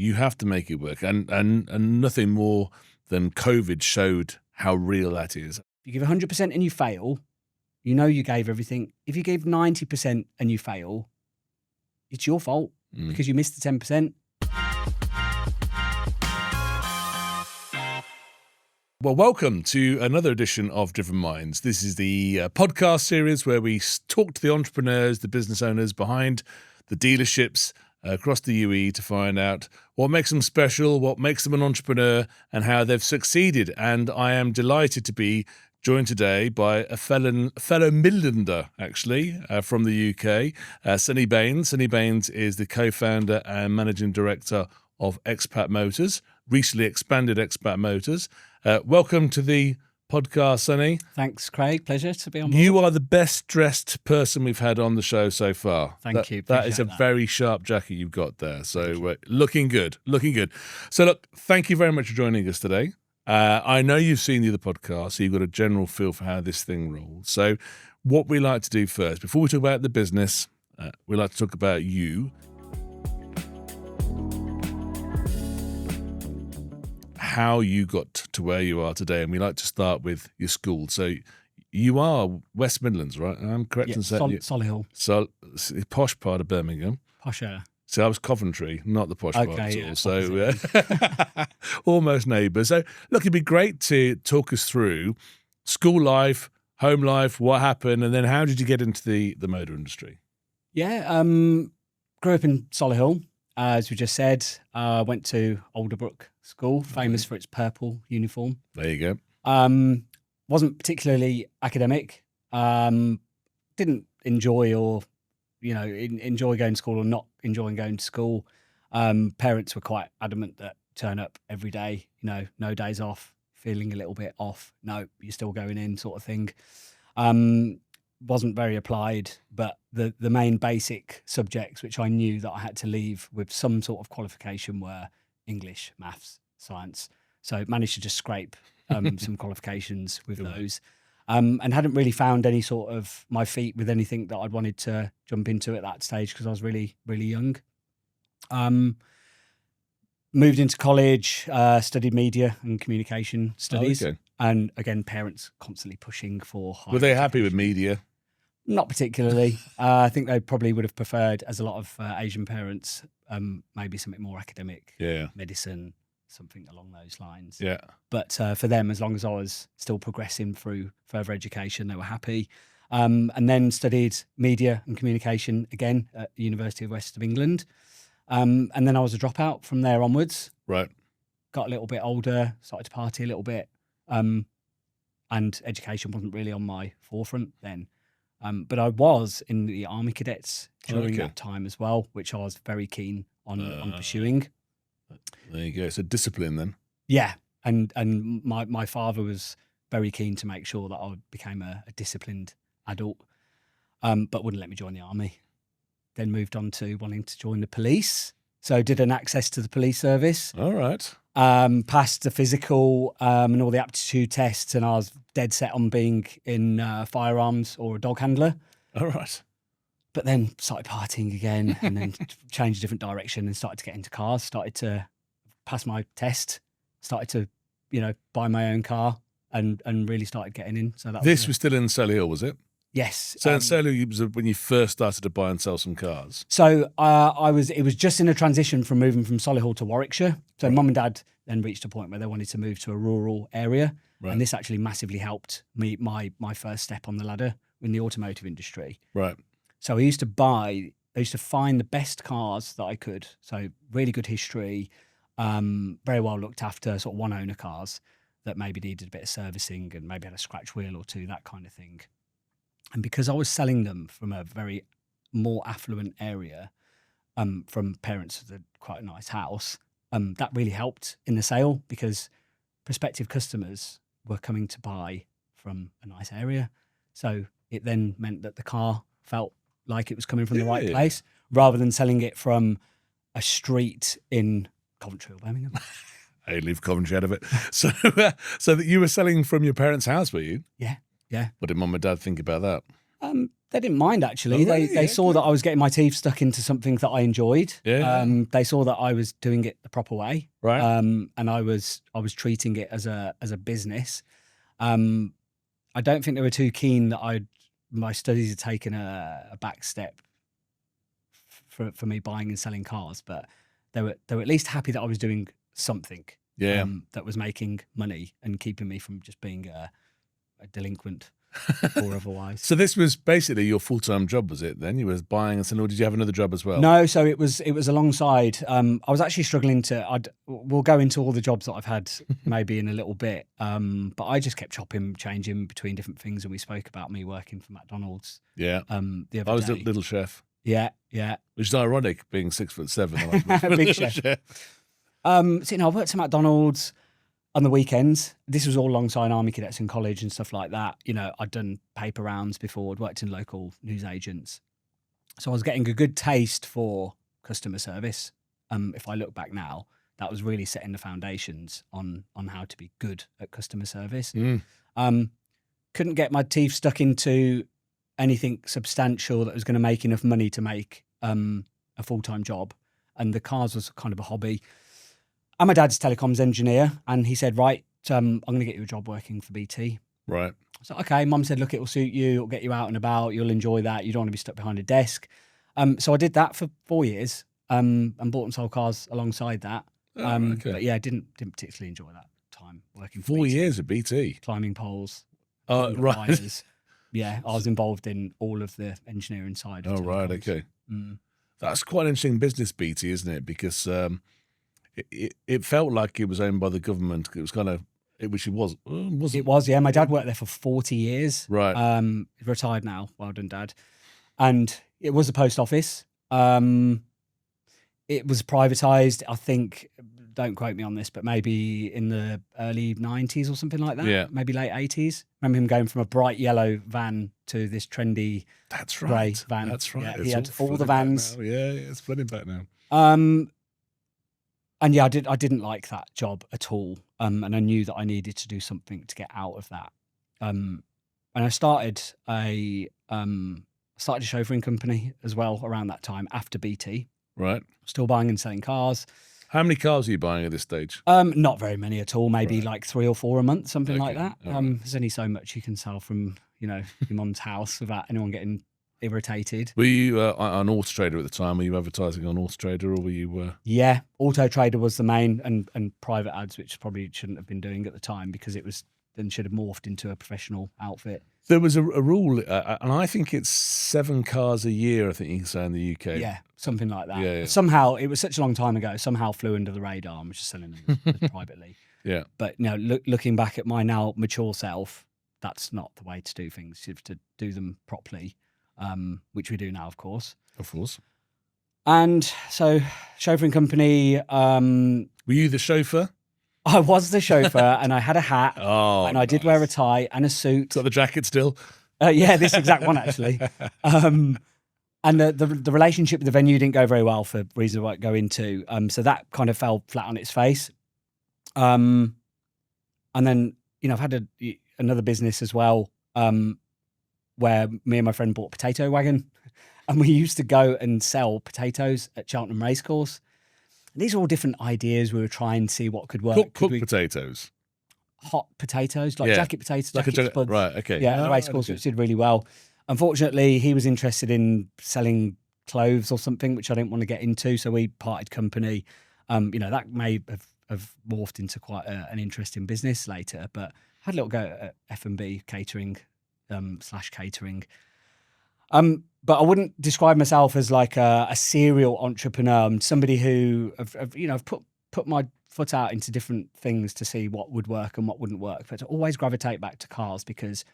You have to make it work. And nothing more than COVID showed how real that is. If you give 100% and you fail, you know you gave everything. If you give 90% and you fail, it's your fault because you missed the 10%. Well, welcome to another edition of Driven Minds. This is the podcast series where we talk to the entrepreneurs, the business owners behind the dealerships across the UE to find out what makes them special, what makes them an entrepreneur, and how they've succeeded. And I am delighted to be joined today by a fellow Midlander, actually, from the UK, Sonny Bains. Sonny Bains is the co-founder and managing director of Expat Motors, recently expanded Expat Motors. Welcome to the podcast, Sonny. Thanks, Craig. Pleasure to be on board. You are the best dressed person we've had on the show so far. Thank you. That is a very sharp jacket you've got there. So looking good. So look, thank you very much for joining us today. I know you've seen the other podcast, so you've got a general feel for how this thing rolls. So what we like to do first, before we talk about the business, we like to talk about you. How you got to where you are today, and we like to start with your school. So you are West Midlands, right? I'm correct in saying Solihull. So posh part of Birmingham. Posher. So I was Coventry, not the posh part at all. Yeah, so almost neighbours. So look, it'd be great to talk us through school life, home life, what happened, and then how did you get into the motor industry? Yeah, grew up in Solihull, as we just said. Went to Alderbrook School, famous for its purple uniform. There you go. Wasn't particularly academic. Didn't enjoy or, enjoy going to school or not enjoying going to school. Parents were quite adamant that turn up every day, no days off, feeling a little bit off. No, you're still going in sort of thing. Wasn't very applied, but the main basic subjects which I knew that I had to leave with some sort of qualification were English, maths, science. So managed to just scrape some qualifications with those. And hadn't really found any sort of my feet with anything that I'd wanted to jump into at that stage because I was really, really young. Moved into college, studied media and communication studies. Okay. And again, parents constantly pushing for higher Were they happy education. with media? Not particularly. I think they probably would have preferred, as a lot of Asian parents, maybe something more academic, medicine, something along those lines. Yeah. But for them, as long as I was still progressing through further education, they were happy. And then studied media and communication again at the University of West of England. And then I was a dropout from there onwards. Right. Got a little bit older, started to party a little bit. And education wasn't really on my forefront then. But I was in the Army Cadets during that time as well, which I was very keen on pursuing. There you go. So discipline then. Yeah. And my father was very keen to make sure that I became a disciplined adult, but wouldn't let me join the army. Then moved on to wanting to join the police. So did an access to the police service. All right. Passed the physical and all the aptitude tests, and I was dead set on being in firearms or a dog handler. All right. But then started partying again and then changed a different direction and started to get into cars, started to pass my test, started to, buy my own car and really started getting in. So that was still in Solihull, was it? Yes. So in Solihull was when you first started to buy and sell some cars? So it was just in a transition from moving from Solihull to Warwickshire. So Mum and Dad then reached a point where they wanted to move to a rural area. Right. And this actually massively helped me, my first step on the ladder in the automotive industry. Right. So I used to find the best cars that I could. So really good history, very well looked after, sort of one owner cars that maybe needed a bit of servicing and maybe had a scratch wheel or two, that kind of thing. And because I was selling them from a very more affluent area, from parents with quite a nice house, that really helped in the sale because prospective customers were coming to buy from a nice area. So it then meant that the car felt like it was coming from the right place rather than selling it from a street in Coventry or Birmingham. I leave Coventry out of it. So that you were selling from your parents' house, were you? Yeah. What did Mum and Dad think about that? They didn't mind, actually. Oh, really? They saw that I was getting my teeth stuck into something that I enjoyed. Yeah. They saw that I was doing it the proper way. Right. And I was treating it as a business. I don't think they were too keen that my studies had taken a back step for me buying and selling cars, but they were at least happy that I was doing something that was making money and keeping me from just being a delinquent or otherwise. So this was basically your full-time job, was it then? You were buying and selling, or did you have another job as well? No, so it was alongside. I was actually struggling we'll go into all the jobs that I've had maybe in a little bit, but I just kept changing between different things, and we spoke about me working for McDonald's. Yeah. The other I was day. a little chef. Yeah. Which is ironic, being 6'7". I was Big chef. So, I worked at McDonald's on the weekends. This was all alongside Army cadets in college and stuff like that. I'd done paper rounds before. I'd worked in local news agents. So I was getting a good taste for customer service. If I look back now, that was really setting the foundations on how to be good at customer service. Couldn't get my teeth stuck into anything substantial that was going to make enough money to make a full-time job. And the cars was kind of a hobby. And my dad's a telecoms engineer, and he said, right, I'm going to get you a job working for BT. Right. So, okay, Mum said, look, it will suit you. It'll get you out and about. You'll enjoy that. You don't want to be stuck behind a desk. So I did that for 4 years and bought and sold cars alongside that. Okay. But yeah, I didn't particularly enjoy that time working for 4 BT. years at BT. Climbing poles. Oh, right. Wires. Yeah, I was involved in all of the engineering side of Oh, right, telecoms. okay. That's quite an interesting business, BT, isn't it? Because it felt like it was owned by the government. It was kind of, which it was. Wasn't It was, yeah. My dad worked there for 40 years. Right. He's retired now. Well done, Dad. And it was a post office. It was privatised, I think, don't quote me on this, but maybe in the early 90s or something like that. Yeah. Maybe late 80s. Remember him going from a bright yellow van to this trendy grey van. That's right. Yeah, he had all the vans. Yeah, it's flooding back now. And yeah, I didn't like that job at all. And I knew that I needed to do something to get out of that. And I started a chauffeuring company as well around that time after BT. Right. Still buying and selling cars. How many cars are you buying at this stage? Not very many at all. Maybe like 3 or 4 a month, something like that. Right. There's only so much you can sell from your mum's house without anyone getting irritated. Were you on Auto Trader at the time? Were you advertising on Auto Trader, or were you? Yeah, Auto Trader was the main, and private ads, which probably shouldn't have been doing at the time because it was then should have morphed into a professional outfit. There was a rule, and I think it's 7 cars a year. I think you can say in the UK. Yeah, something like that. Yeah. Somehow it was such a long time ago. Somehow flew under the radar. I was just selling them as privately. Yeah. But looking back at my now mature self, that's not the way to do things. You have to do them properly, which we do now, of course. Of course. And so, chauffeuring company. Were you the chauffeur? I was the chauffeur, and I had a hat, and I did wear a tie and a suit. Got the jacket still? Yeah, this exact one actually. And the relationship with the venue didn't go very well for reasons I won't go into. So that kind of fell flat on its face. And then I've had another business as well, where me and my friend bought a potato wagon, and we used to go and sell potatoes at Cheltenham Racecourse. And these are all different ideas. We were trying to see what could work. Cooked potatoes. Hot potatoes, like jacket potatoes, like jacket spuds. Right, okay. Yeah, at the Racecourse, which did really well. Unfortunately, he was interested in selling clothes or something, which I didn't want to get into. So we parted company. That may have morphed into quite an interesting business later, but had a little go at F&B catering / catering. But I wouldn't describe myself as like a serial entrepreneur. I'm somebody who I've put my foot out into different things to see what would work and what wouldn't work. But to always gravitate back to cars because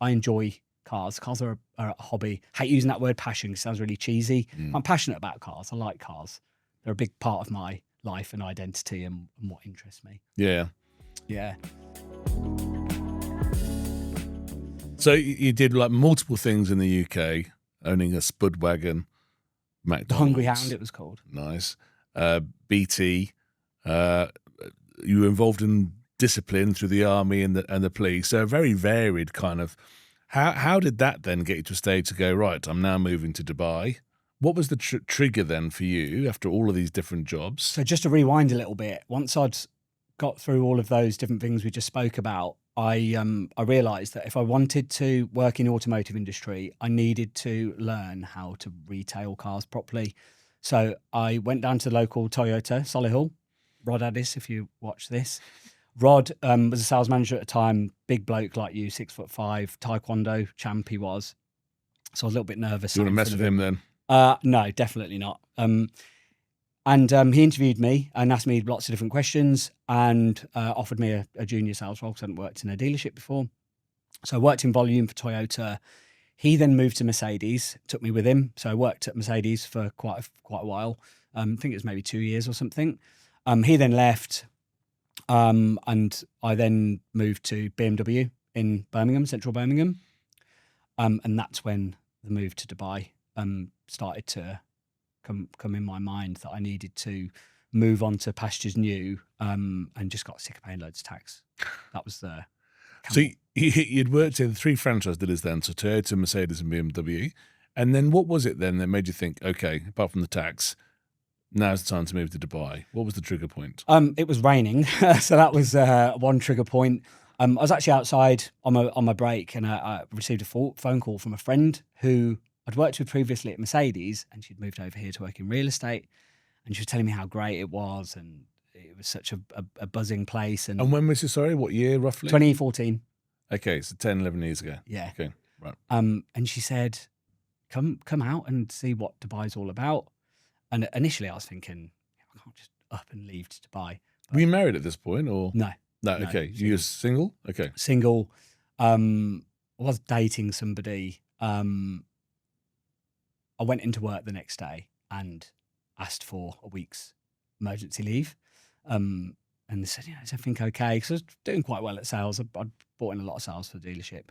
I enjoy cars. Cars are a hobby. Hate using that word passion because it sounds really cheesy. I'm passionate about cars. I like cars. They're a big part of my life and identity and what interests me. Yeah. Yeah. So you did like multiple things in the UK, owning a spud wagon, McDonald's. The Hungry Hound, it was called. Nice. BT. You were involved in discipline through the army and the police. So a very varied kind of How did that then get you to a stage to go, right, I'm now moving to Dubai? What was the trigger then for you after all of these different jobs? So just to rewind a little bit, once I'd got through all of those different things we just spoke about, I realised that if I wanted to work in the automotive industry, I needed to learn how to retail cars properly. So I went down to the local Toyota, Solihull. Rod Addis, if you watch this. Rod was a sales manager at the time, big bloke like you, 6'5", Taekwondo champ he was. So I was a little bit nervous. You want to mess with him then? No, definitely not. And he interviewed me and asked me lots of different questions and offered me a junior sales role because I hadn't worked in a dealership before. So I worked in volume for Toyota. He then moved to Mercedes, took me with him. So I worked at Mercedes for quite a while. I think it was maybe 2 years or something. He then left, and I then moved to BMW in Birmingham, central Birmingham. And that's when the move to Dubai started to come in my mind, that I needed to move on to pastures new, and just got sick of paying loads of tax. That was the... So you'd worked in 3 franchise dealers then, so Toyota, Mercedes and BMW. And then what was it then that made you think, okay, apart from the tax, now's the time to move to Dubai? What was the trigger point? It was raining. So that was one trigger point. I was actually outside on my break, and I received a phone call from a friend who I'd worked with previously at Mercedes, and she'd moved over here to work in real estate. And she was telling me how great it was, and it was such a buzzing place. And when was this, sorry, what year roughly? 2014. Okay, so 10, 11 years ago. Yeah. Okay, right. And she said, come out and see what Dubai's all about. And initially I was thinking, I can't just up and leave to Dubai. But were you married at this point or? No. No, okay. You were single? Okay. Single. I was dating somebody. I went into work the next day and asked for a week's emergency leave. And they said, is everything okay? Because I was doing quite well at sales. I'd brought in a lot of sales for the dealership.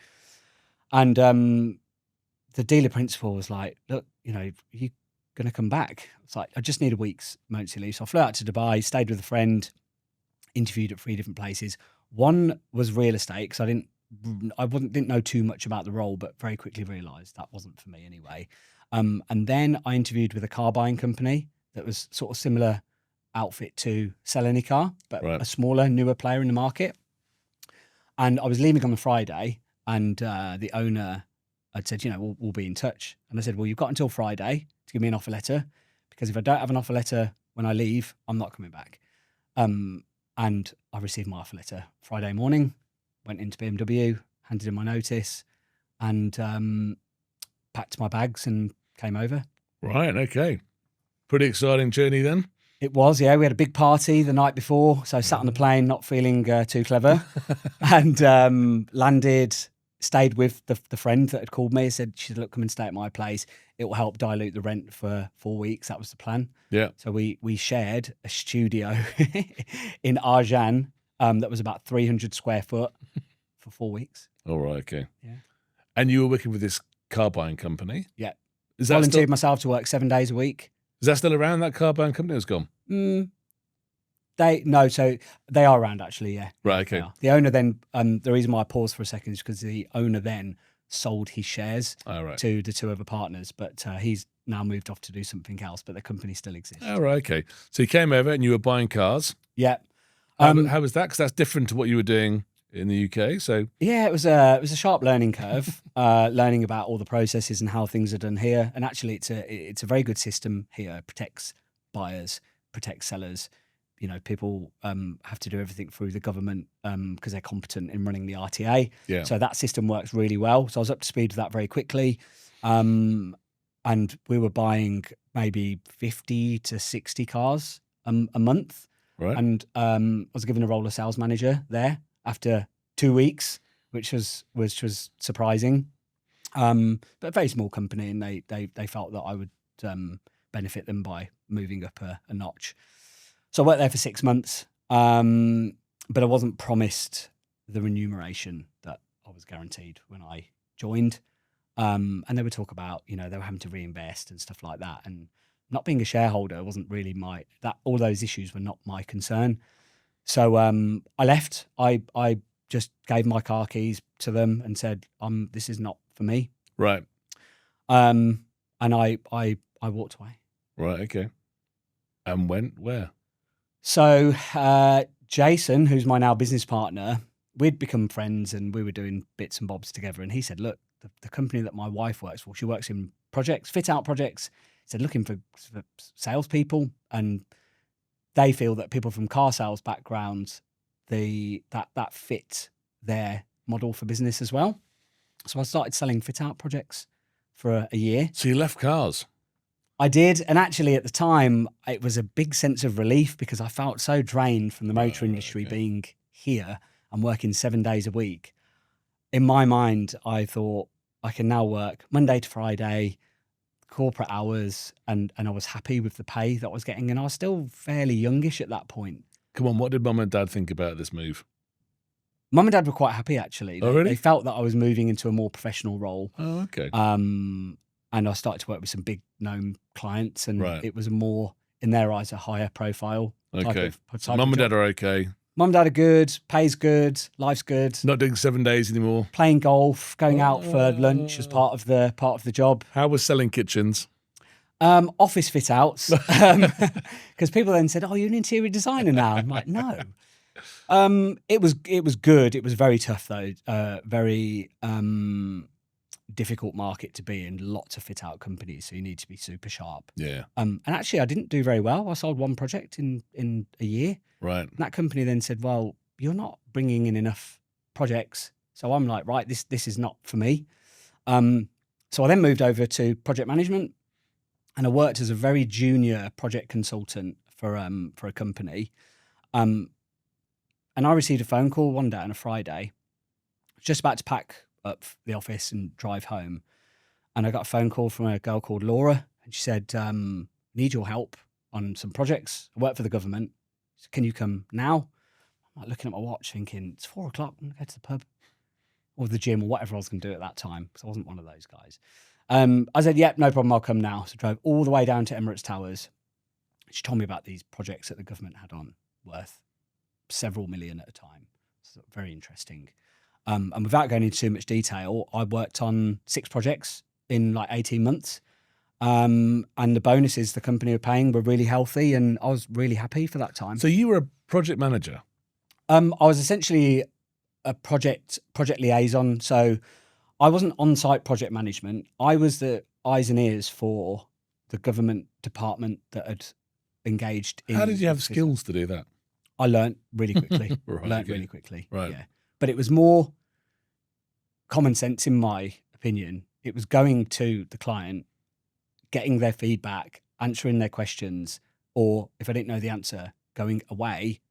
And the dealer principal was like, look, are you going to come back? It's like, I just need a week's emergency leave. So I flew out to Dubai, stayed with a friend, interviewed at 3 different places. One was real estate, because I didn't know too much about the role, but very quickly realised that wasn't for me anyway. And then I interviewed with a car buying company that was sort of similar outfit to Sell Any Car, but Right. a smaller, newer player in the market. And I was leaving on the Friday, and the owner had said, we'll be in touch. And I said, well, you've got until Friday to give me an offer letter, because if I don't have an offer letter when I leave, I'm not coming back. And I received my offer letter Friday morning, went into BMW, handed in my notice, and packed my bags and came over. Right, okay. Pretty exciting journey then. It was, yeah. We had a big party the night before, so I sat on the plane not feeling too clever, and landed, stayed with the friend that had called me. She said, look, come and stay at my place. It will help dilute the rent for 4 weeks. That was the plan. Yeah. So we shared a studio in Arjan that was about 300 square foot for 4 weeks. All right, okay. Yeah. And you were working with this car buying company? Yeah. Is that Volunteered myself to work 7 days a week. Is that still around, that car buying company? It's gone? So they are around actually, yeah. Right, okay. The owner then, the reason why I paused for a second is because the owner then sold his shares to the 2 other partners, but he's now moved off to do something else, but the company still exists. Oh, right, okay. So you came over and you were buying cars. Yeah. How was that? Because that's different to what you were doing in the UK. So yeah, it was a sharp learning curve, learning about all the processes and how things are done here. And actually, it's a very good system here. It protects buyers, protects sellers. People have to do everything through the government because they're competent in running the RTA. Yeah. So that system works really well. So I was up to speed with that very quickly. And we were buying maybe 50 to 60 cars a month. Right. And I was given a role of sales manager there after 2 weeks, which was surprising. But a very small company, and they felt that I would benefit them by moving up a notch. So I worked there for 6 months, but I wasn't promised the remuneration that I was guaranteed when I joined. And they would talk about, they were having to reinvest and stuff like that. And not being a shareholder wasn't really all those issues were not my concern. So I left. I just gave my car keys to them and said, this is not for me. Right. And I walked away. Right. Okay. And went where? So Jason, who's my now business partner, we'd become friends and we were doing bits and bobs together. And he said, look, the company that my wife works for, she works in projects, fit out projects. He said, looking for salespeople, and they feel that people from car sales backgrounds, that fit their model for business as well. So I started selling fit out projects for a year. So you left cars? I did. And actually at the time, it was a big sense of relief because I felt so drained from the motor industry being here and working 7 days a week. In my mind, I thought I can now work Monday to Friday, corporate hours, and I was happy with the pay that I was getting. And I was still fairly youngish at that point. Come on, what did mum and dad think about this move? Mum and dad were quite happy, actually. Oh, really? They felt that I was moving into a more professional role. Oh, okay. And I started to work with some big known clients, and Right. it was a more, in their eyes, a higher profile type Okay. of So mum and dad are okay. Mum and dad are good, pay's good, life's good. Not doing 7 days anymore. Playing golf, going out for lunch as part of the job. How was selling kitchens? Office fit outs, because people then said, "Oh, you're an interior designer now." I'm like, "No." It was good. It was very tough though. Very difficult market to be in. Lots of fit out companies, so you need to be super sharp. Yeah. And actually, I didn't do very well. I sold one project in a year. Right. And that company then said, "Well, you're not bringing in enough projects." So I'm like, "Right, this is not for me." So I then moved over to project management, and I worked as a very junior project consultant for a company. And I received a phone call one day on a Friday, just about to pack up the office and drive home. And I got a phone call from a girl called Laura, and she said, "Need your help on some projects. I work for the government. So can you come now?" I'm like looking at my watch thinking, it's 4 o'clock. I'm going to go to the pub or the gym or whatever I was going to do at that time, because I wasn't one of those guys. I said, "Yep, no problem. I'll come now." So I drove all the way down to Emirates Towers. She told me about these projects that the government had on, worth several million at a time. So very interesting. And without going into too much detail, I worked on 6 projects in like 18 months. And the bonuses the company were paying were really healthy, and I was really happy for that time. So you were a project manager? I was essentially a project liaison. So I wasn't on-site project management. I was the eyes and ears for the government department that had engaged in. How did you have skills to do that? I learned really quickly. Right, Really quickly. Right. Yeah. But it was more common sense, in my opinion. It was going to the client, getting their feedback, answering their questions, or if I didn't know the answer, going away,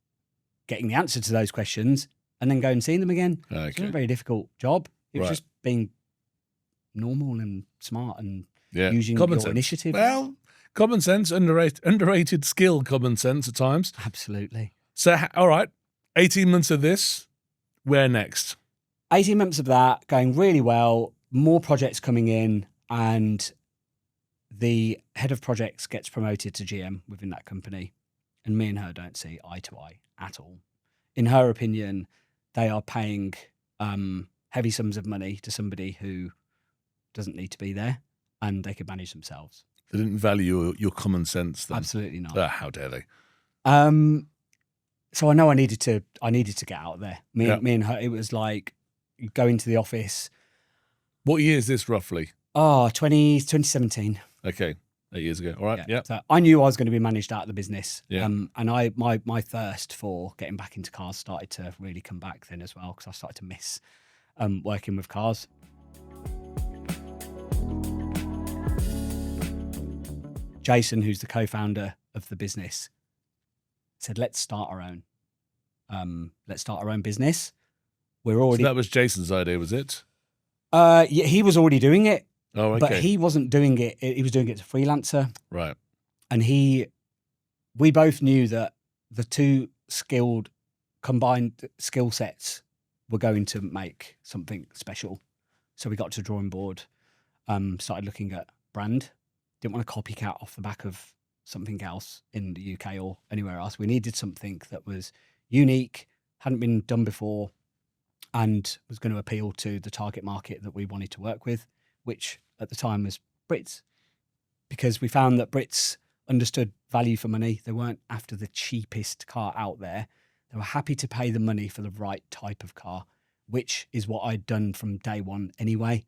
getting the answer to those questions, and then go and seeing them again. Okay. It's not a very difficult job. It was Right. just being normal and smart and Yeah. using Common your sense. initiative. Well, common sense, underrated skill, common sense at times. Absolutely. So, all right, 18 months of this, where next? 18 months of that, going really well, more projects coming in, and the head of projects gets promoted to GM within that company. And me and her don't see eye to eye at all. In her opinion, they are paying heavy sums of money to somebody who doesn't need to be there, and they could manage themselves. They didn't value your common sense then? Absolutely not. How dare they? So I know I needed to get out of there. Me and her, it was like going to the office. What year is this roughly? 2017. Okay, 8 years ago. All right, yeah. So I knew I was going to be managed out of the business. Yeah. And my thirst for getting back into cars started to really come back then as well, because I started to miss working with cars. Jason, who's the co-founder of the business, said, "Let's start our own. Let's start our own business." We're already. So that was Jason's idea, was it? Yeah, he was already doing it, Oh, okay. but he wasn't doing it. He was doing it as a freelancer, Right. and we both knew that the two combined skill sets were going to make something special. So we got to the drawing board, started looking at brand. Didn't want to copycat off the back of something else in the UK or anywhere else. We needed something that was unique, hadn't been done before, and was going to appeal to the target market that we wanted to work with, which at the time was Brits, because we found that Brits understood value for money. They weren't after the cheapest car out there. They were happy to pay the money for the right type of car, which is what I'd done from day one anyway.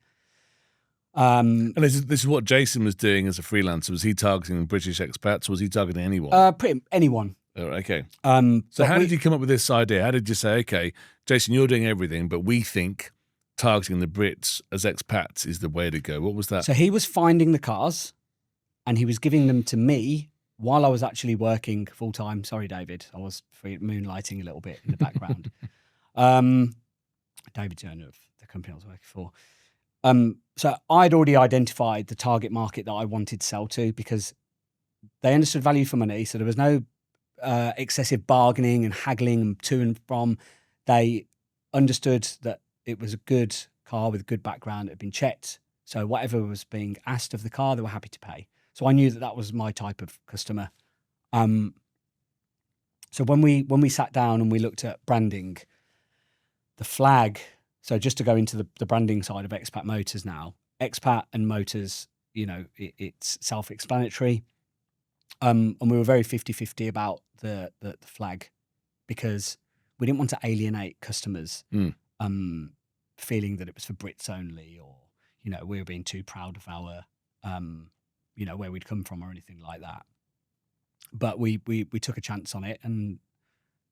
And this is what Jason was doing as a freelancer. Was he targeting British expats, or was he targeting anyone? Pretty anyone. Oh, okay. So how did you come up with this idea? How did you say, okay, Jason, you're doing everything, but we think targeting the Brits as expats is the way to go? What was that? So he was finding the cars and he was giving them to me while I was actually working full time. Sorry, David. I was moonlighting a little bit in the background. David Turner of the company I was working for. So I'd already identified the target market that I wanted to sell to, because they understood value for money. So there was no excessive bargaining and haggling to and from. They understood that it was a good car with a good background. It had been checked. So whatever was being asked of the car, they were happy to pay. So I knew that that was my type of customer. So when we sat down and we looked at branding, the flag. So just to go into the branding side of Expat Motors now, Expat and Motors, it's self-explanatory. And we were very 50-50 about the flag, because we didn't want to alienate customers, feeling that it was for Brits only, or, we were being too proud of our, where we'd come from or anything like that. But we took a chance on it, and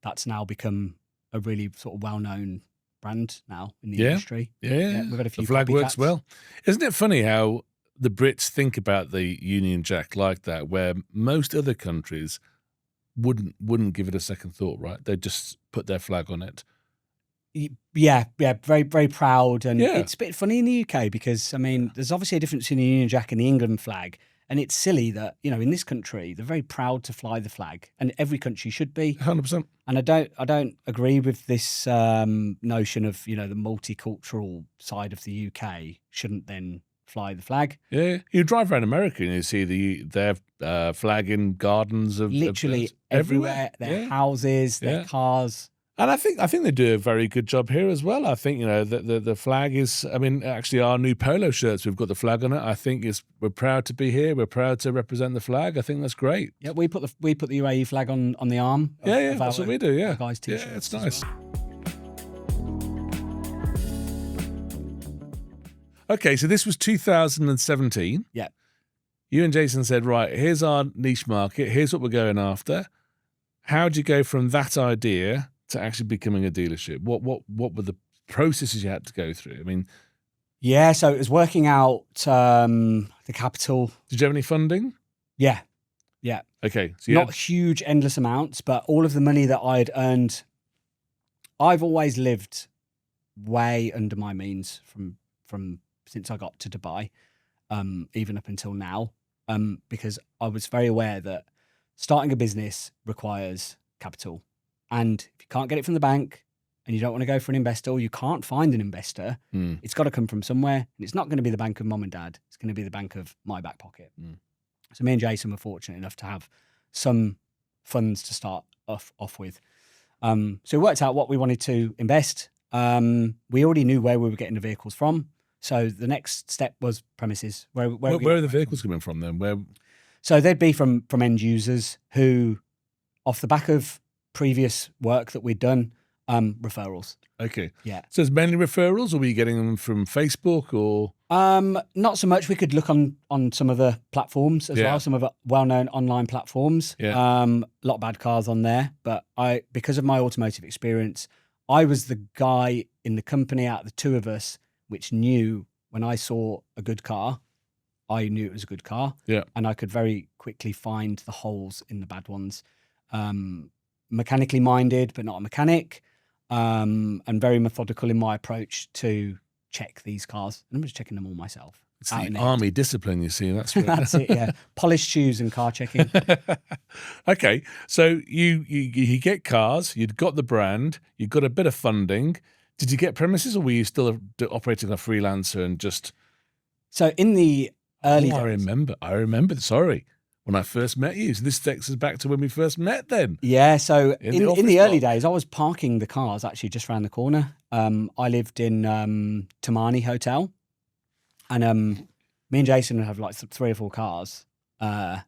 that's now become a really sort of well-known brand now in the industry. Yeah. We've had a few. The flag works well. Isn't it funny how the Brits think about the Union Jack like that, where most other countries wouldn't give it a second thought, right? They'd just put their flag on it. Yeah, very, very proud. And it's a bit funny in the UK, because, there's obviously a difference in the Union Jack and the England flag. And it's silly that, in this country, they're very proud to fly the flag, and every country should be. 100%. And I don't agree with this notion of, the multicultural side of the UK shouldn't then fly the flag. Yeah, you drive around America and you see their flag in gardens of literally everywhere. Their houses, their cars. And I think they do a very good job here as well. I think the flag is. Actually, our new polo shirts, we've got the flag on it. I think we're proud to be here. We're proud to represent the flag. I think that's great. Yeah, we put the UAE flag on the arm. That's what we do. Yeah, guys' t-shirts. Yeah, it's nice. Okay, so this was 2017. Yeah. You and Jason said, right, here's our niche market. Here's what we're going after. How'd you go from that idea to actually becoming a dealership? What were the processes you had to go through? So it was working out the capital. Did you have any funding? Yeah. Okay. So not huge, endless amounts, but all of the money that I'd earned, I've always lived way under my means from since I got to Dubai, even up until now, because I was very aware that starting a business requires capital. And if you can't get it from the bank and you don't want to go for an investor, or you can't find an investor, it's got to come from somewhere. And it's not going to be the bank of mom and dad. It's going to be the bank of my back pocket. So me and Jason were fortunate enough to have some funds to start off with. So we worked out what we wanted to invest. We already knew where we were getting the vehicles from. So the next step was premises. Where are the vehicles coming from then? So they'd be from end users who, off the back of previous work that we'd done, referrals. Okay. Yeah. So it's mainly referrals, or were you getting them from Facebook or? Not so much. We could look on some of the platforms as well, some of the well-known online platforms. Yeah. A lot of bad cars on there, but because of my automotive experience, I was the guy in the company out of the two of us which knew when I saw a good car, I knew it was a good car. Yeah. And I could very quickly find the holes in the bad ones. Mechanically minded, but not a mechanic, and very methodical in my approach to check these cars. And I'm just checking them all myself. It's the army discipline, you see. That's what that's it. Yeah, polished shoes and car checking. Okay, so you get cars. You'd got the brand. You got a bit of funding. Did you get premises, or were you still operating a freelancer and just? So in the early days, I remember. Sorry. When I first met you. So this takes us back to when we first met then. Yeah, so in the early days, days, I was parking the cars actually just around the corner I lived in Tamani Hotel, and me and Jason would have like 3 or 4 cars, and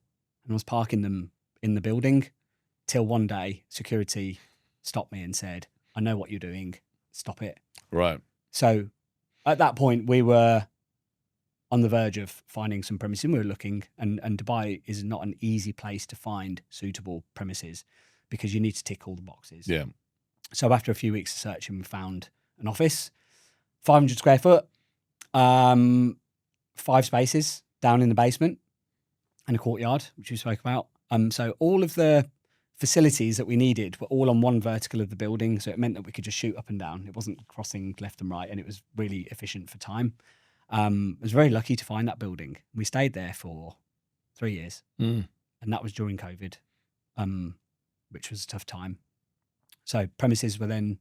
I was parking them in the building till one day security stopped me and said, "I know what you're doing. Stop it." Right. So at that point, we were on the verge of finding some premises. We were looking, and Dubai is not an easy place to find suitable premises because you need to tick all the boxes. Yeah. So after a few weeks of searching, we found an office, 500 square foot, 5 spaces down in the basement, and a courtyard, which we spoke about. So all of the facilities that we needed were all on one vertical of the building. So it meant that we could just shoot up and down. It wasn't crossing left and right, and it was really efficient for time. I was very lucky to find that building. We stayed there for 3 years, and that was during COVID, which was a tough time. So premises were then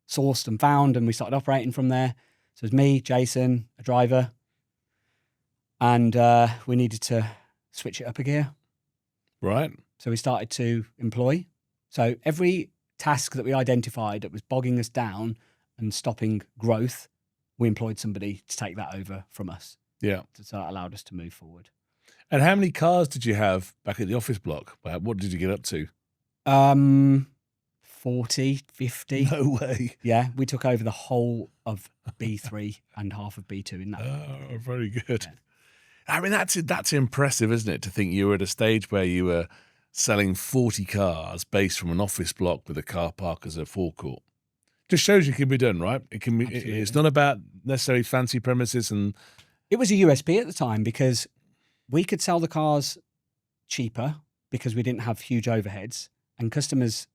sourced and found, and we started operating from there. So it was me, Jason, a driver, and we needed to switch it up a gear. Right. So we started to employ. So every task that we identified that was bogging us down and stopping growth, we employed somebody to take that over from us. Yeah. So that allowed us to move forward. And how many cars did you have back at the office block? What did you get up to? 40, 50. No way. Yeah, we took over the whole of B3 and half of B2 in that. Oh, very good. Yeah. I mean, that's impressive, isn't it? To think you were at a stage where you were selling 40 cars based from an office block with a car park as a forecourt. Just shows you can be done, right? It can be. It's not about necessarily fancy premises, and it was a USP at the time because we could sell the cars cheaper because we didn't have huge overheads, and customers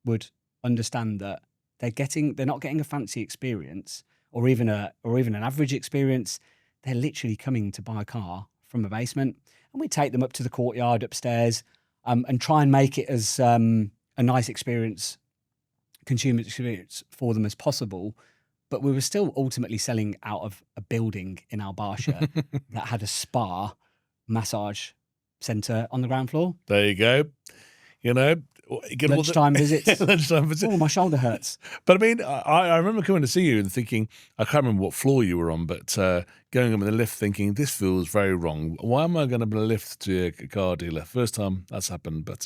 would understand that they're not getting a fancy experience or even an average experience. They're literally coming to buy a car from a basement, and we take them up to the courtyard upstairs and try and make it as a nice experience, consumer experience for them as possible. But we were still ultimately selling out of a building in Al Barsha that had a spa massage centre on the ground floor. There you go. You know, lunchtime visits. Lunchtime visits. Oh, my shoulder hurts. But I mean, I remember coming to see you and thinking, I can't remember what floor you were on, but going up in the lift thinking, this feels very wrong. Why am I going to be a lift to a car dealer? First time that's happened, but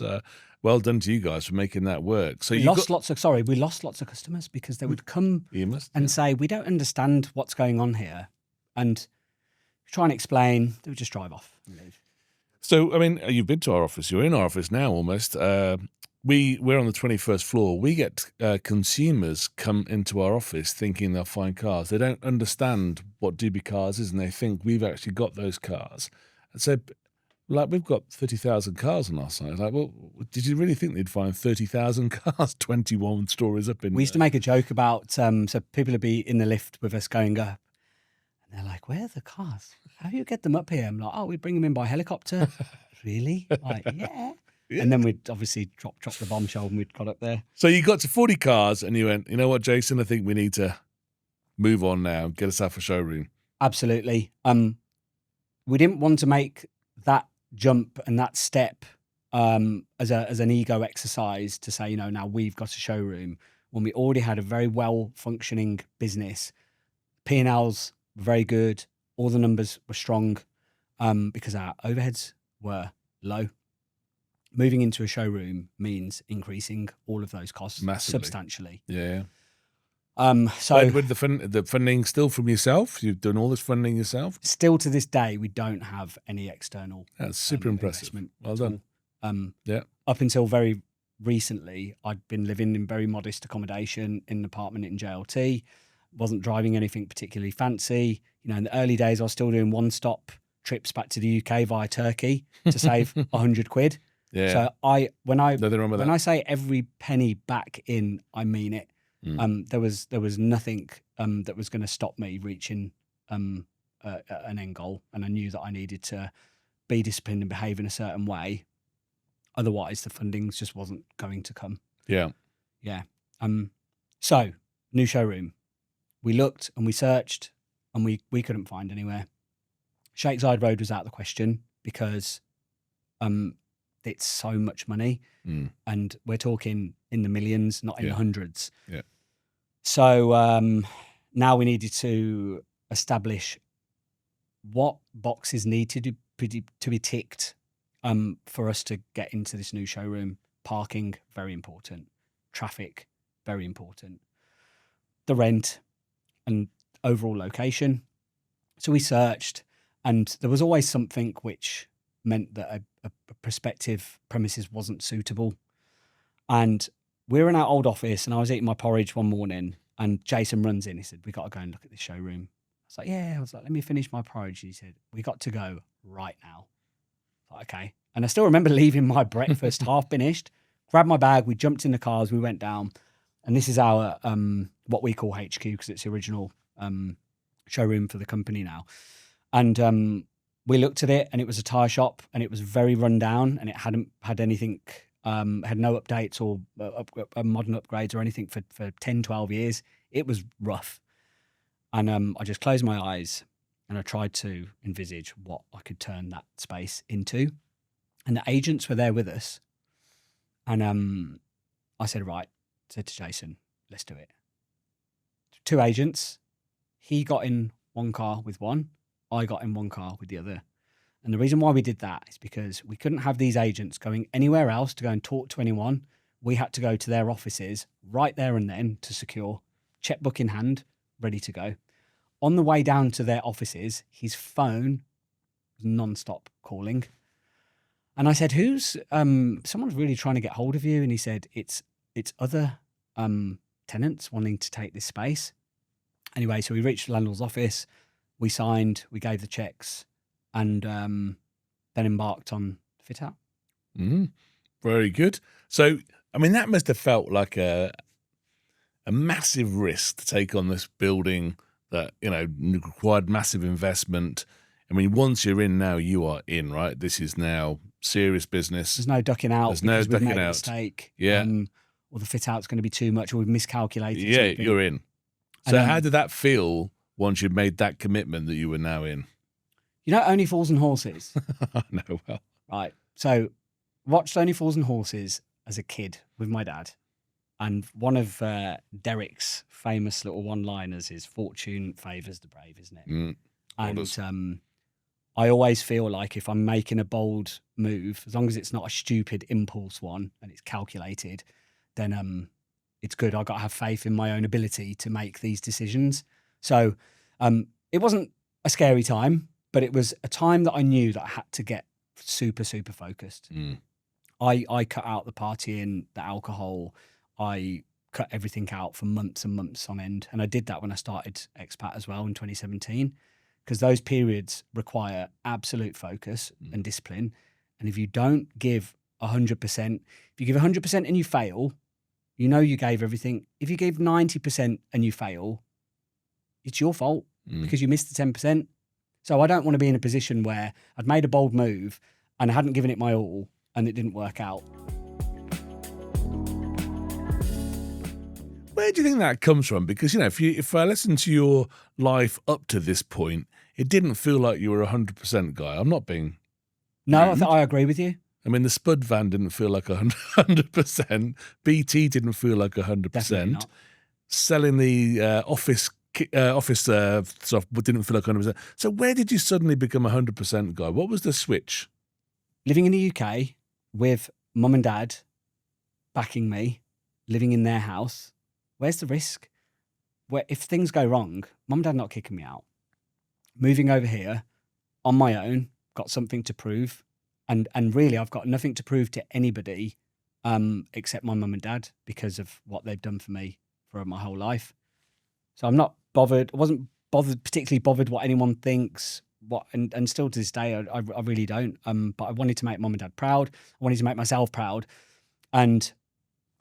well done to you guys for making that work. So we lost lots of customers because they would come and say, we don't understand what's going on here. And try and explain, they would just drive off and leave. So, I mean, you've been to our office. You're in our office now almost. We're on the 21st floor. We get consumers come into our office thinking they'll find cars. They don't understand what DubiCars is, and they think we've actually got those cars. And so, like, we've got 30,000 cars on our site. Like, well, did you really think they'd find 30,000 cars, 21 stories up in We used to make a joke about, so people would be in the lift with us going up, and they're like, where are the cars? How do you get them up here? I'm like, oh, we bring them in by helicopter. Really? Like, yeah. Yeah. And then we'd obviously drop the bombshell and we'd got up there. So you got to 40 cars and you went, you know what, Jason, I think we need to move on now, get us out for showroom. Absolutely. We didn't want to make that jump and that step as an ego exercise to say, you know, now we've got a showroom when we already had a very well functioning business. P&Ls were very good. All the numbers were strong because our overheads were low. Moving into a showroom means increasing all of those costs massively, substantially. Yeah. So with the funding still from yourself, you've done all this funding yourself. Still to this day, we don't have any external. That's super impressive. Well done. Yeah. Up until very recently, I'd been living in very modest accommodation in an apartment in JLT. Wasn't driving anything particularly fancy. You know, in the early days, I was still doing one-stop trips back to the UK via Turkey to save 100 quid. Yeah. So when that. I say every penny back in, I mean it. There was nothing that was going to stop me reaching an end goal, and I knew that I needed to be disciplined and behave in a certain way. Otherwise, the funding just wasn't going to come. Yeah. So new showroom. We looked and we searched, and we couldn't find anywhere. Sheikh Zayed Road was out of the question because it's so much money, and we're talking in the millions, not in the hundreds. Yeah. So now we needed to establish what boxes need to be ticked for us to get into this new showroom. Parking, very important. Traffic, very important. The rent and overall location. So we searched, and there was always something which meant that a prospective premises wasn't suitable. And we were in our old office, and I was eating my porridge one morning, and Jason runs in. He said, "We got to go and look at this showroom." I was like, "Yeah." I was like, "Let me finish my porridge." He said, "We got to go right now." I was like, "Okay." And I still remember leaving my breakfast half finished, grabbed my bag, we jumped in the cars, we went down, and this is our what we call HQ, because it's the original showroom for the company now. And we looked at it, and it was a tyre shop, and it was very run down, and it hadn't had anything, had no updates or modern upgrades or anything for 10, 12 years. It was rough. And I just closed my eyes, and I tried to envisage what I could turn that space into. And the agents were there with us. And I said, right, said to Jason, let's do it. 2 agents. He got in one car with one. I got in one car with the other. And the reason why we did that is because we couldn't have these agents going anywhere else to go and talk to anyone. We had to go to their offices right there and then to secure, checkbook in hand, ready to go. On the way down to their offices, his phone was non-stop calling. And I said, "Who's someone's really trying to get hold of you?" And he said, it's other tenants wanting to take this space. Anyway, so we reached the landlord's office, we signed, we gave the checks, and then embarked on the fit out. Very good. So, I mean, that must have felt like a massive risk to take on this building that, you know, required massive investment. I mean, once you're in now, you are in, right? This is now serious business. There's no ducking out. There's no ducking we've made out. A mistake. Yeah. Or the fit out's going to be too much, or we've miscalculated. Yeah, something. you're in. So how did that feel once you'd made that commitment that you were now in? You know, Only Fools and Horses. No, well, right. So, watched Only Fools and Horses as a kid with my dad, and one of Derek's famous little one-liners is "Fortune favours the brave," isn't it? And I always feel like if I'm making a bold move, as long as it's not a stupid impulse one and it's calculated, then it's good. I've got to have faith in my own ability to make these decisions. So it wasn't a scary time, but it was a time that I knew that I had to get super, super focused. I cut out the partying, the alcohol. I cut everything out for months and months on end. And I did that when I started Expat as well in 2017, because those periods require absolute focus and discipline. And if you don't give 100%, if you give 100% and you fail, you know you gave everything. If you give 90% and you fail, it's your fault because you missed the 10%. So I don't want to be in a position where I'd made a bold move and I hadn't given it my all and it didn't work out. Where do you think that comes from? Because, you know, if I listen to your life up to this point, it didn't feel like you were 100% guy. I'm not being No, I agree with you. I mean, the Spud van didn't feel like 100%. BT didn't feel like 100%. Selling the office stuff didn't feel like 100%. So where did you suddenly become 100% guy? What was the switch? Living in the UK with mum and dad backing me, living in their house. Where's the risk? Where if things go wrong, mum and dad not kicking me out. Moving over here on my own, got something to prove. And really, I've got nothing to prove to anybody except my mum and dad because of what they've done for me for my whole life. So I'm not bothered. I wasn't particularly bothered what anyone thinks. And still to this day, I really don't. But I wanted to make mum and dad proud. I wanted to make myself proud. And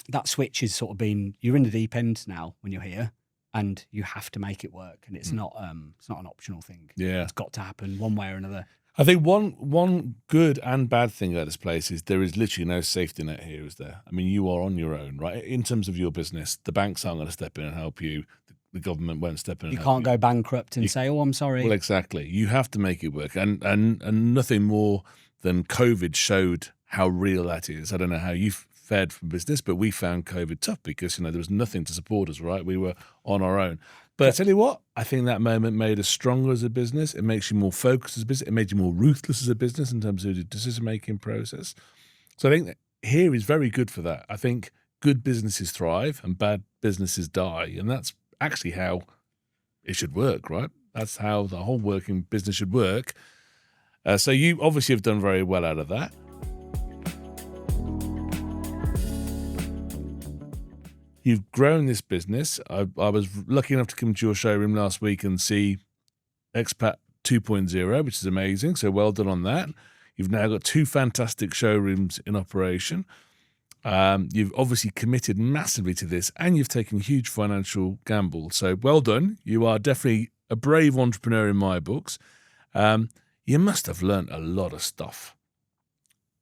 that switch has sort of been, you're in the deep end now when you're here, and you have to make it work. And it's not an optional thing. Yeah, it's got to happen one way or another. I think one good and bad thing about this place is there is literally no safety net here, is there? I mean, you are on your own, right? In terms of your business, the banks aren't going to step in and help you. The government won't step in and help you. You can't go bankrupt and say, "Oh, I'm sorry." Well, exactly. You have to make it work. And nothing more than COVID showed how real that is. I don't know how you fared from business, but we found COVID tough because, there was nothing to support us, right? We were on our own. But I tell you what, I think that moment made us stronger as a business. It makes you more focused as a business. It made you more ruthless as a business in terms of the decision-making process. So I think that here is very good for that. I think good businesses thrive and bad businesses die. And that's actually how it should work, right? That's how the whole working business should work. So you obviously have done very well out of that. You've grown this business. I was lucky enough to come to your showroom last week and see Expat 2.0, which is amazing. So well done on that. You've now got 2 fantastic showrooms in operation. You've obviously committed massively to this, and you've taken huge financial gamble. So well done. You are definitely a brave entrepreneur in my books. You must have learnt a lot of stuff.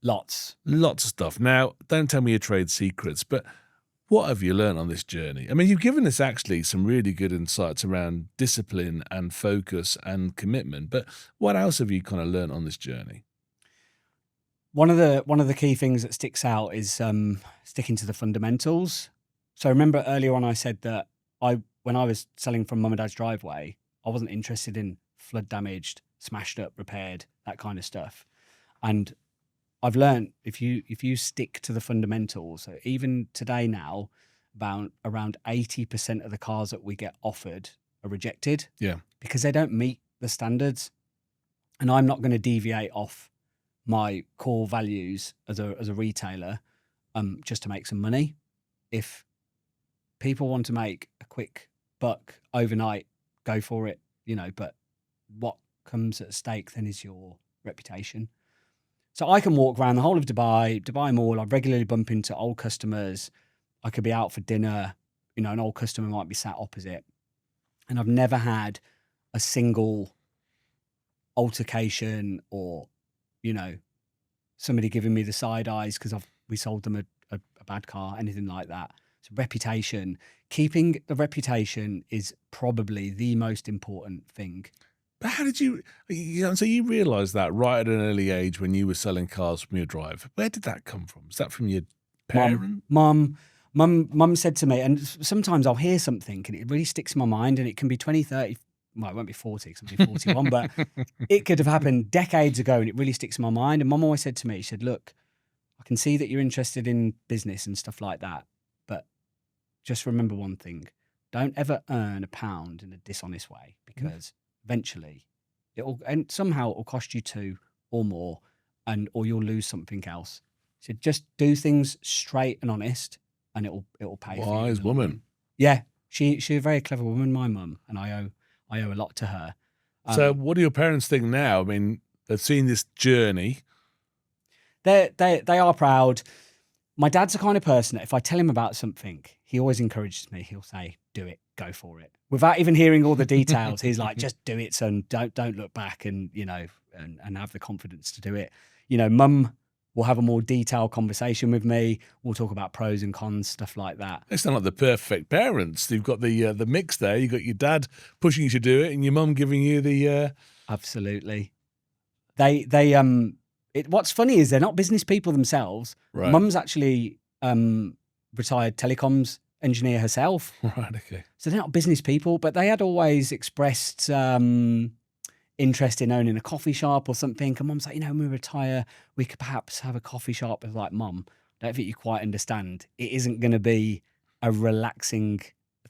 Lots of stuff. Now, don't tell me your trade secrets, but what have you learned on this journey? I mean, you've given us actually some really good insights around discipline and focus and commitment, but what else have you kind of learned on this journey? One of the key things that sticks out is sticking to the fundamentals. So remember earlier on I said that when I was selling from mum and dad's driveway, I wasn't interested in flood damaged, smashed up, repaired, that kind of stuff. And I've learned if you stick to the fundamentals, so even today now, around 80% of the cars that we get offered are rejected. Yeah. Because they don't meet the standards. And I'm not going to deviate off my core values as a retailer just to make some money. If people want to make a quick buck overnight, go for it, but what comes at stake then is your reputation. So I can walk around the whole of Dubai Mall. I regularly bump into old customers. I could be out for dinner, an old customer might be sat opposite. And I've never had a single altercation or, somebody giving me the side eyes because we sold them a bad car, anything like that. So reputation, keeping the reputation is probably the most important thing. But how did so you realised that right at an early age when you were selling cars from your drive? Where did that come from? Is that from your parent? Mum said to me, and sometimes I'll hear something and it really sticks in my mind, and it can be 20, 30, well, it won't be 40 because I'll be 41, but it could have happened decades ago and it really sticks in my mind. And Mum always said to me, she said, look, I can see that you're interested in business and stuff like that, but just remember one thing, don't ever earn £1 in a dishonest way, because eventually somehow it'll cost you 2 or more, or you'll lose something else. So just do things straight and honest, and it'll pay. Wise woman. Yeah, she's a very clever woman, my mum, and I owe a lot to her. So what do your parents think now? I mean, they've seen this journey. They are proud. My dad's the kind of person that if I tell him about something, he always encourages me. He'll say, do it, go for it. Without even hearing all the details, he's like, just do it, son. Don't look back, and and have the confidence to do it. Mum will have a more detailed conversation with me. We'll talk about pros and cons, stuff like that. They sound like the perfect parents. You've got the mix there. You've got your dad pushing you to do it and your mum giving you the... Absolutely. What's funny is they're not business people themselves. Right. Mum's actually retired telecoms engineer herself. Right, okay. So they're not business people, but they had always expressed interest in owning a coffee shop or something. And Mum's like, when we retire, we could perhaps have a coffee shop. I was like, Mum, I don't think you quite understand. It isn't going to be a relaxing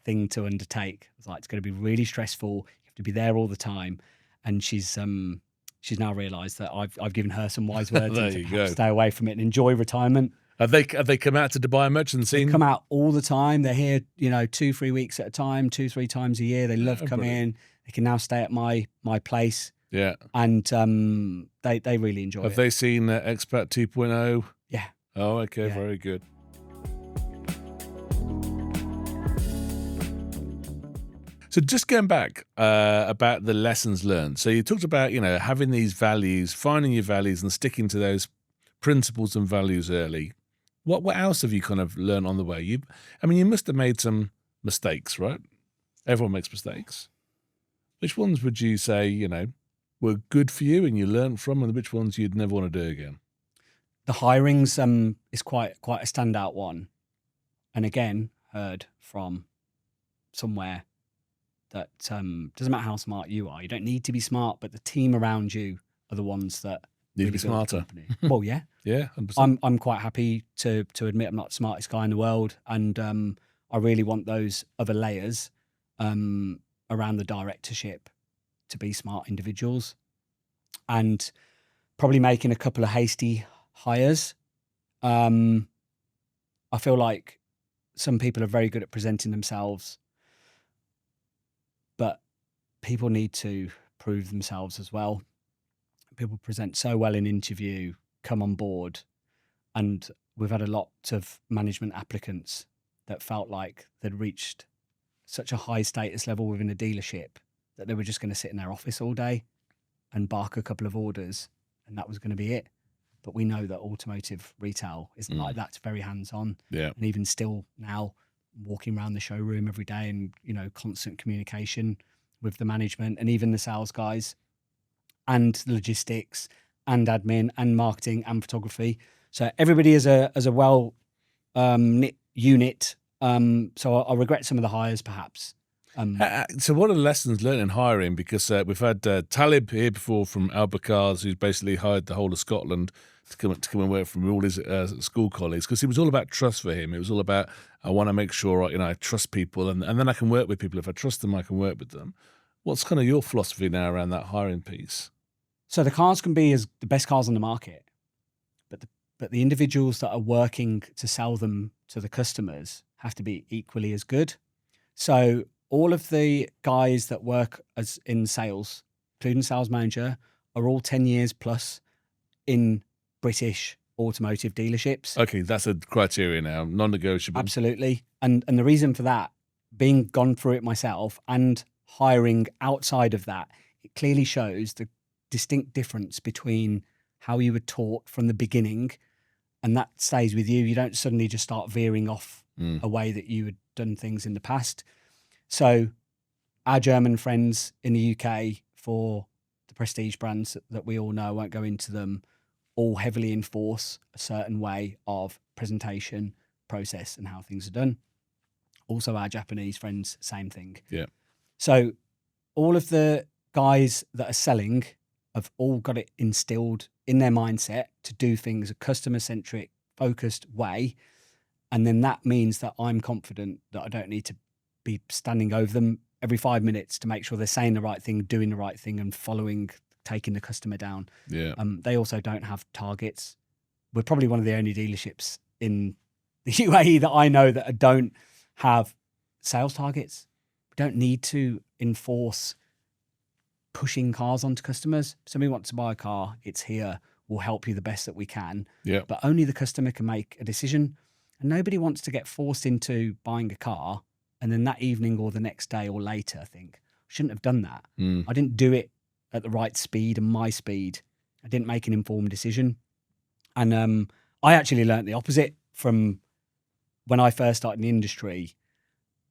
thing to undertake. I was like, it's going to be really stressful. You have to be there all the time. And she's now realised that I've given her some wise words to stay away from it and enjoy retirement. Have they come out to Dubai much and seen? They come out all the time. They're here, 2-3 weeks at a time, 2-3 times a year. They love coming in. They can now stay at my place. Yeah. And they really enjoy it. Have they seen Expat 2.0? Yeah. Oh, okay. Yeah. Very good. So just going back about the lessons learned. So you talked about, having these values, finding your values and sticking to those principles and values early. What else have you kind of learned on the way? You must have made some mistakes, right? Everyone makes mistakes. Which ones would you say, were good for you and you learned from, and which ones you'd never want to do again? The hirings is quite a standout one, and again heard from somewhere that doesn't matter how smart you are, you don't need to be smart, but the team around you are the ones that Need to really be build the smarter. company. Well, yeah, Yeah, 100%. I'm quite happy to admit I'm not the smartest guy in the world, and I really want those other layers around the directorship to be smart individuals, and probably making a couple of hasty hires. I feel like some people are very good at presenting themselves, but people need to prove themselves as well. People present so well in interview, come on board, and we've had a lot of management applicants that felt like they'd reached such a high status level within a dealership that they were just going to sit in their office all day and bark a couple of orders, and that was going to be it. But we know that automotive retail isn't like that. It's very hands-on. Yeah. And even still now, walking around the showroom every day and, constant communication with the management and even the sales guys and logistics and admin and marketing and photography. So everybody is a well knit unit. So I regret some of the hires, perhaps. So what are the lessons learned in hiring? Because we've had Talib here before from DubiCars, who's basically hired the whole of Scotland to come and work from all his school colleagues, because it was all about trust for him. It was all about, I want to make sure I trust people, and then I can work with people. If I trust them, I can work with them. What's kind of your philosophy now around that hiring piece? So the cars can be the best cars on the market, but the individuals that are working to sell them to the customers have to be equally as good. So all of the guys that work as in sales, including sales manager, are all 10 years plus in British automotive dealerships. Okay, that's a criteria now, non-negotiable. Absolutely. And the reason for that, being gone through it myself and hiring outside of that, it clearly shows the distinct difference between how you were taught from the beginning, and that stays with you. You don't suddenly just start veering off a way that you had done things in the past. So our German friends in the UK for the prestige brands that we all know, I won't go into them, all heavily enforce a certain way of presentation, process, and how things are done. Also our Japanese friends, same thing. Yeah. So all of the guys that are selling have all got it instilled in their mindset to do things a customer-centric, focused way. And then that means that I'm confident that I don't need to be standing over them every 5 minutes to make sure they're saying the right thing, doing the right thing, and taking the customer down. Yeah. They also don't have targets. We're probably one of the only dealerships in the UAE that I know that don't have sales targets. We don't need to enforce pushing cars onto customers. Somebody wants to buy a car, it's here. We'll help you the best that we can. Yeah. But only the customer can make a decision. And nobody wants to get forced into buying a car and then that evening or the next day or later think, I shouldn't have done that. I didn't do it at the right speed and my speed. I didn't make an informed decision. And I actually learned the opposite from when I first started in the industry.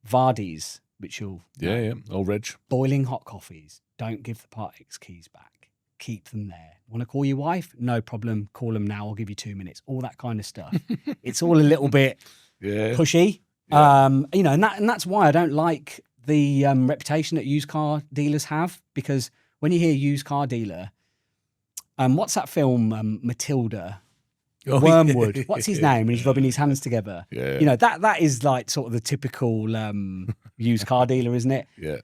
Vardy's, which you'll Yeah. Old Reg. boiling hot coffees, don't give the Part X keys back. Keep them there. Want to call your wife? No problem. Call them now. I'll give you 2 minutes. All that kind of stuff. It's all a little bit pushy. Yeah. And that's why I don't like the reputation that used car dealers have, because when you hear used car dealer, what's that film, Matilda? Wormwood. What's his name? And he's rubbing his hands together. Yeah. That is like sort of the typical used car dealer, isn't it? Yeah.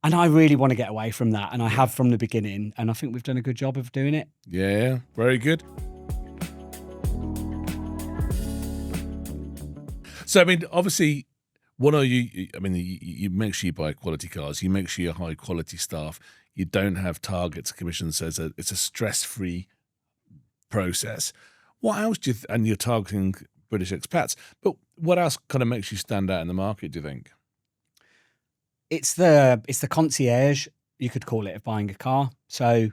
And I really want to get away from that. And I have from the beginning. And I think we've done a good job of doing it. Yeah. Very good. So, I mean, obviously, you make sure you buy quality cars. You make sure you hire quality staff. You don't have targets, commissions. So it's a stress-free process. What else do you and you're targeting British expats, but what else kind of makes you stand out in the market, do you think? It's the concierge, you could call it, of buying a car. So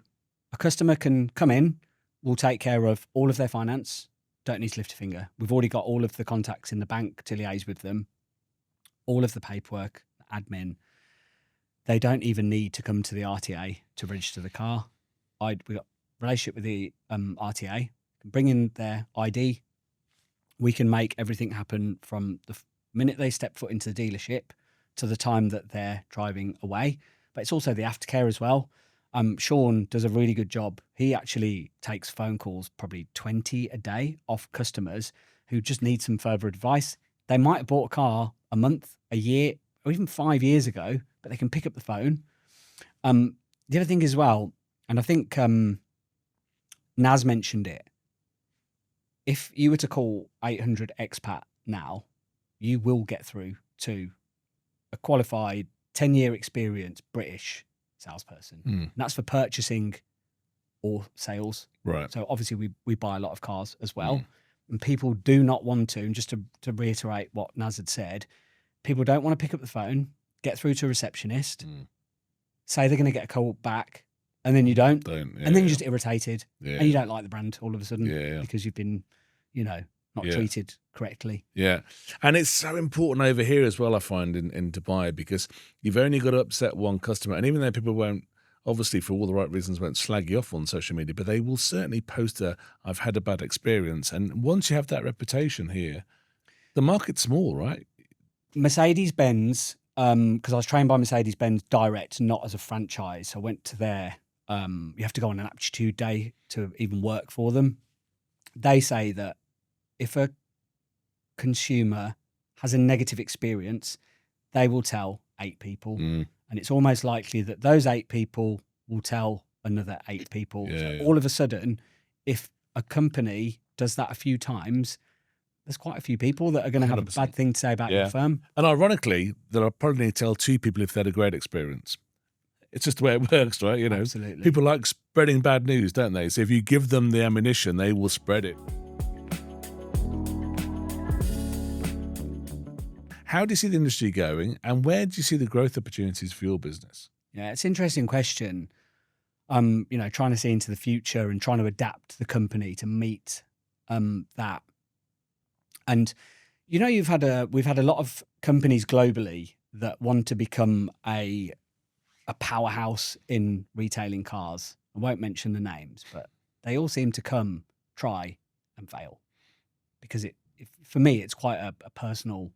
a customer can come in, we'll take care of all of their finance, don't need to lift a finger. We've already got all of the contacts in the bank to liaise with them, all of the paperwork, admin. They don't even need to come to the RTA to register the car. We got a relationship with the RTA. bring in their ID. We can make everything happen from the minute they step foot into the dealership to the time that they're driving away. But it's also the aftercare as well. Sean does a really good job. He actually takes phone calls, probably 20 a day, off customers who just need some further advice. They might have bought a car a month, a year, or even 5 years ago, but they can pick up the phone. The other thing as well, and I think Naz mentioned it, if you were to call 800 Expat now, you will get through to a qualified 10-year experience British salesperson. And that's for purchasing or sales. Right. So obviously we buy a lot of cars as well. And people do not want to, and just to reiterate what Naz had said, people don't want to pick up the phone, get through to a receptionist, say they're going to get a call back, and then you don't. And then you're just irritated. And you don't like the brand all of a sudden because you've been, not treated correctly. Yeah. And it's so important over here as well, I find, in Dubai, because you've only got to upset one customer. And even though people won't, obviously for all the right reasons, won't slag you off on social media, but they will certainly post I've had a bad experience. And once you have that reputation here, the market's small, right? Mercedes-Benz, because I was trained by Mercedes-Benz direct, not as a franchise. I went to their, you have to go on an aptitude day to even work for them. They say that if a consumer has a negative experience, they will tell 8 people. And it's almost likely that those 8 people will tell another 8 people. All of a sudden, if a company does that a few times, there's quite a few people that are going to have 100%. A bad thing to say about your firm. And ironically, they'll probably need to tell 2 people if they had a great experience. It's just the way it works, right? Absolutely. People like spreading bad news, don't they? So if you give them the ammunition, they will spread it. How do you see the industry going, and where do you see the growth opportunities for your business? Yeah, it's an interesting question. Trying to see into the future and trying to adapt the company to meet that. And we've had a lot of companies globally that want to become a powerhouse in retailing cars. I won't mention the names, but they all seem to try and fail, because for me it's quite a personal,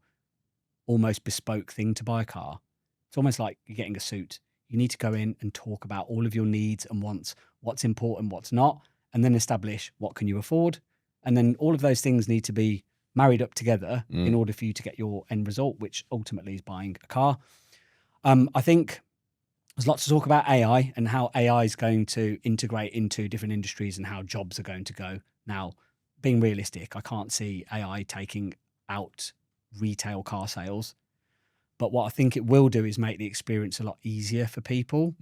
almost bespoke thing to buy a car. It's almost like you're getting a suit. You need to go in and talk about all of your needs and wants, what's important, what's not, and then establish what can you afford. And then all of those things need to be married up together in order for you to get your end result, which ultimately is buying a car. I think there's lots to talk about AI and how AI is going to integrate into different industries and how jobs are going to go. Now, being realistic, I can't see AI taking out retail car sales, but what I think it will do is make the experience a lot easier for people.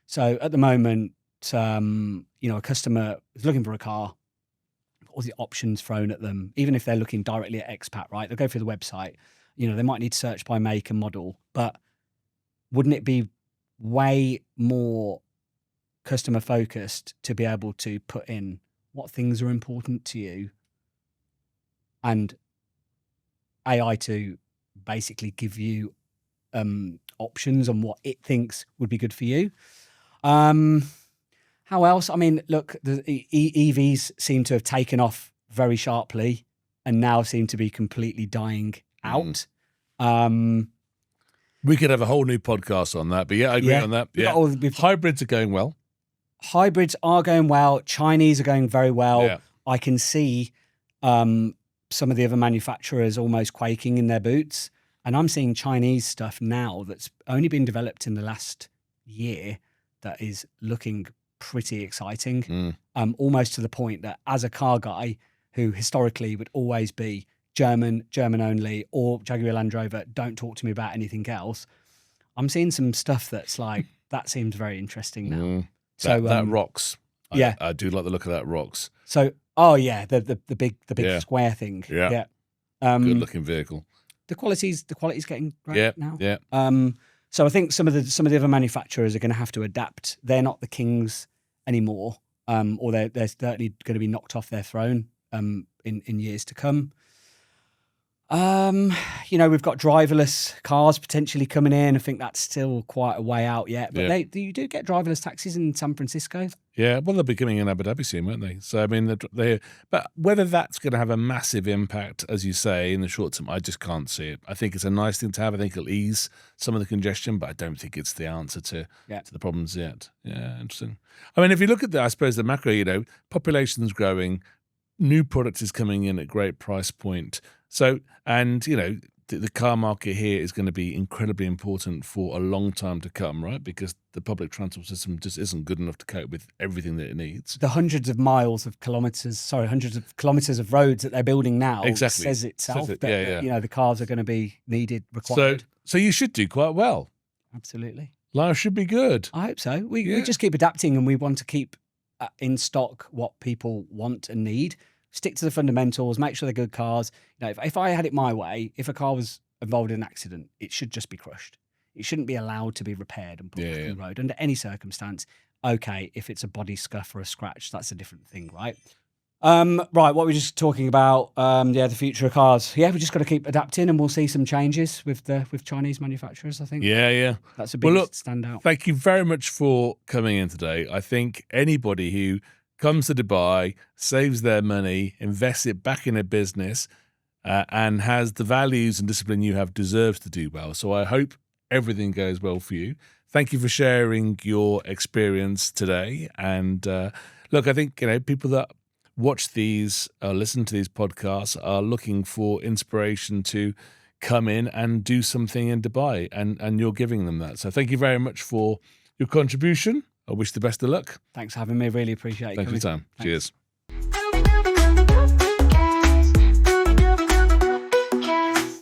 So at the moment, a customer is looking for a car, all the options thrown at them, even if they're looking directly at Expat, right? They'll go through the website, they might need to search by make and model, but wouldn't it be way more customer focused to be able to put in what things are important to you, and AI to basically give you options on what it thinks would be good for you. How else? I mean, look, the EVs seem to have taken off very sharply and now seem to be completely dying out. We could have a whole new podcast on that, but I agree on that. Hybrids are going well. Hybrids are going well. Chinese are going very well. Yeah. I can see some of the other manufacturers almost quaking in their boots. And I'm seeing Chinese stuff now that's only been developed in the last year that is looking pretty exciting. Almost to the point that as a car guy who historically would always be German only, or Jaguar Land Rover, don't talk to me about anything else, I'm seeing some stuff that's like, that seems very interesting now. So that rocks. I do like the look of that rocks. So, the big square thing. Yeah. Good looking vehicle. The quality's getting great now. Yeah. So I think some of the other manufacturers are going to have to adapt. They're not the kings anymore, or they're certainly going to be knocked off their throne in years to come. We've got driverless cars potentially coming in. I think that's still quite a way out yet, but you do get driverless taxis in San Francisco. Yeah, well, they'll be coming in Abu Dhabi soon, won't they? So, I mean, but whether that's going to have a massive impact, as you say, in the short term, I just can't see it. I think it's a nice thing to have. I think it'll ease some of the congestion, but I don't think it's the answer to the problems yet. Yeah, interesting. I mean, if you look at I suppose the macro, population's growing, new product is coming in at great price point. So, and, the car market here is going to be incredibly important for a long time to come, right? Because the public transport system just isn't good enough to cope with everything that it needs. The hundreds of kilometres of roads that they're building now says itself that the cars are going to be needed, required. So you should do quite well. Absolutely. Life should be good. I hope so. We just keep adapting, and we want to keep in stock what people want and need. Stick to the fundamentals, make sure they're good cars. If I had it my way, if a car was involved in an accident, it should just be crushed. It shouldn't be allowed to be repaired and put back on the road under any circumstance. Okay, if it's a body scuff or a scratch, that's a different thing, right? Right, what we're just talking about, the future of cars. Yeah, we just got to keep adapting, and we'll see some changes with Chinese manufacturers, I think. Yeah. That's a big standout. Thank you very much for coming in today. I think anybody who comes to Dubai, saves their money, invests it back in a business, and has the values and discipline you have deserves to do well. So I hope everything goes well for you. Thank you for sharing your experience today. And look, I think people that watch these, listen to these podcasts are looking for inspiration to come in and do something in Dubai, and you're giving them that. So thank you very much for your contribution. I wish the best of luck. Thanks for having me. Really appreciate it. Thanks for your time. Thanks. Cheers.